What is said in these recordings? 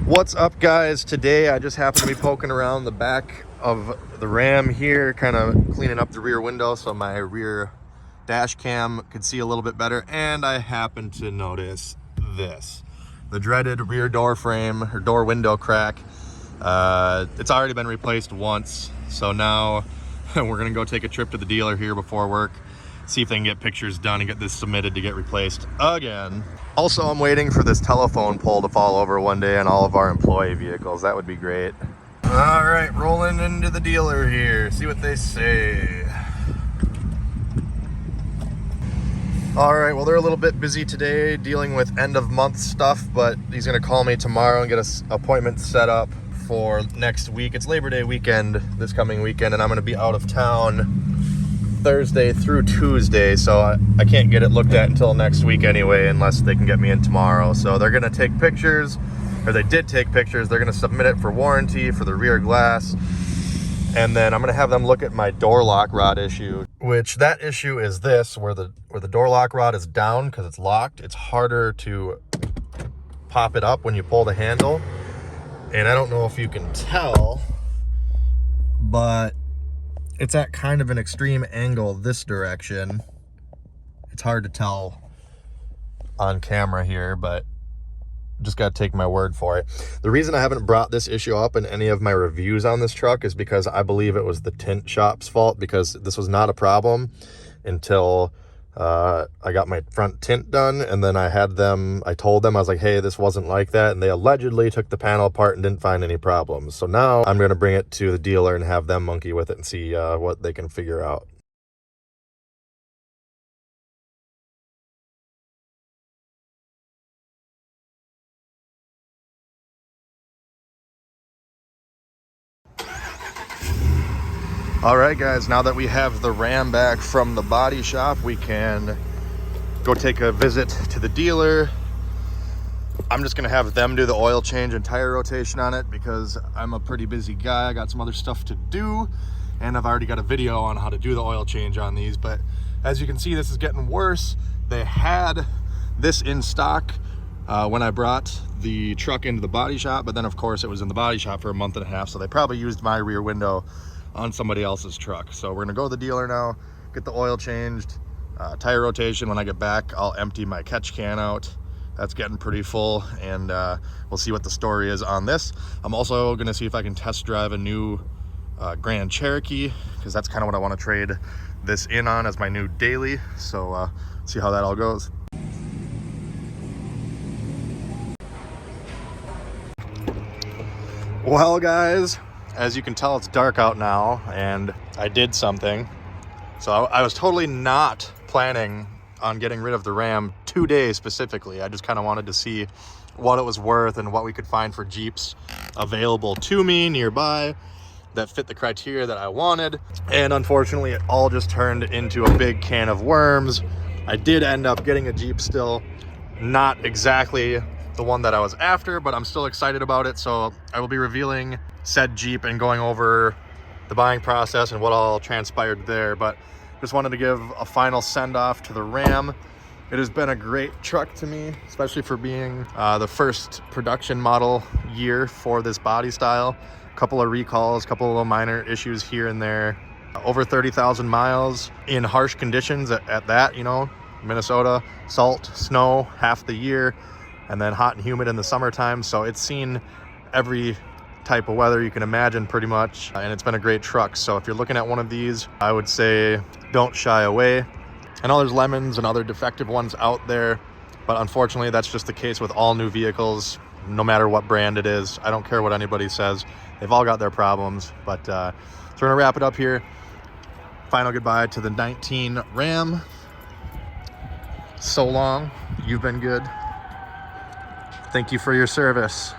What's up, guys? Today I just happened to be poking around the back of the Ram here, kind of cleaning up the rear window so my rear dash cam could see a little bit better, and I happened to notice this, the dreaded rear door frame or door window crack. It's already been replaced once, so now we're gonna go take a trip to the dealer here before work, see if they can get pictures done and get this submitted to get replaced again. Also, I'm waiting for this telephone pole to fall over one day on all of our employee vehicles. That would be great. All right, rolling into the dealer here, see what they say. All right, well, they're a little bit busy today dealing with end of month stuff, but he's gonna call me tomorrow and get an appointment set up for next week. It's Labor Day weekend, this coming weekend, and I'm gonna be out of town Thursday through Tuesday, so I can't get it looked at until next week anyway, unless they can get me in tomorrow. So they're gonna take pictures, or they did take pictures. They're gonna submit it for warranty for the rear glass, and then I'm gonna have them look at my door lock rod issue, which that issue is this, where the door lock rod is down because it's locked. It's harder to pop it up when you pull the handle, and I don't know if you can tell, but it's at kind of an extreme angle this direction. It's hard to tell on camera here, but just got to take my word for it. The reason I haven't brought this issue up in any of my reviews on this truck is because I believe it was the tint shop's fault, because this was not a problem until I got my front tint done, and then I told them, I was like, hey, this wasn't like that, and they allegedly took the panel apart and didn't find any problems. So now I'm going to bring it to the dealer and have them monkey with it and see what they can figure out. All right, guys, now that we have the Ram back from the body shop, we can go take a visit to the dealer. I'm just gonna have them do the oil change and tire rotation on it because I'm a pretty busy guy. I got some other stuff to do, and I've already got a video on how to do the oil change on these. But as you can see, this is getting worse. They had this in stock when I brought the truck into the body shop, but then of course it was in the body shop for a month and a half, so they probably used my rear window on somebody else's truck. So we're gonna go to the dealer now, get the oil changed, tire rotation. When I get back, I'll empty my catch can out. That's getting pretty full, and we'll see what the story is on this. I'm also gonna see if I can test drive a new Grand Cherokee, because that's kind of what I want to trade this in on as my new daily. So see how that all goes. Well, guys, as you can tell, it's dark out now, and I did something. So I was totally not planning on getting rid of the Ram today specifically. I just kind of wanted to see what it was worth and what we could find for Jeeps available to me nearby that fit the criteria that I wanted. And unfortunately, it all just turned into a big can of worms. I did end up getting a Jeep still, not exactly the one that I was after, but I'm still excited about it. So I will be revealing said Jeep and going over the buying process and what all transpired there. But just wanted to give a final send-off to the Ram. It has been a great truck to me, especially for being the first production model year for this body style. A couple of recalls, a couple of little minor issues here and there. Over 30,000 miles in harsh conditions at that, you know, Minnesota, salt, snow, half the year, and then hot and humid in the summertime. So it's seen every type of weather you can imagine pretty much, and it's been a great truck. So if you're looking at one of these, I would say don't shy away. I know there's lemons and other defective ones out there, but unfortunately that's just the case with all new vehicles, no matter what brand it is. I don't care what anybody says, they've all got their problems. But so we're gonna wrap it up here. Final goodbye to the 19 Ram. So long, you've been good. Thank you for your service.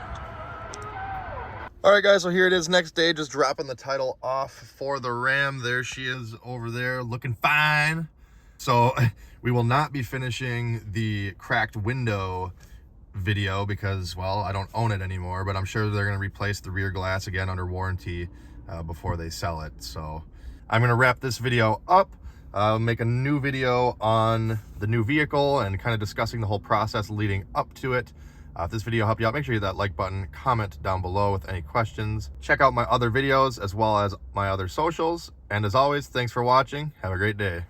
All right, guys, so here it is next day, just dropping the title off for the Ram. There she is over there looking fine. So we will not be finishing the cracked window video because, well, I don't own it anymore, but I'm sure they're going to replace the rear glass again under warranty before they sell it. So I'm going to wrap this video up, make a new video on the new vehicle and kind of discussing the whole process leading up to it. If this video helped you out, make sure you hit that like button, comment down below with any questions. Check out my other videos as well as my other socials. And as always, thanks for watching. Have a great day.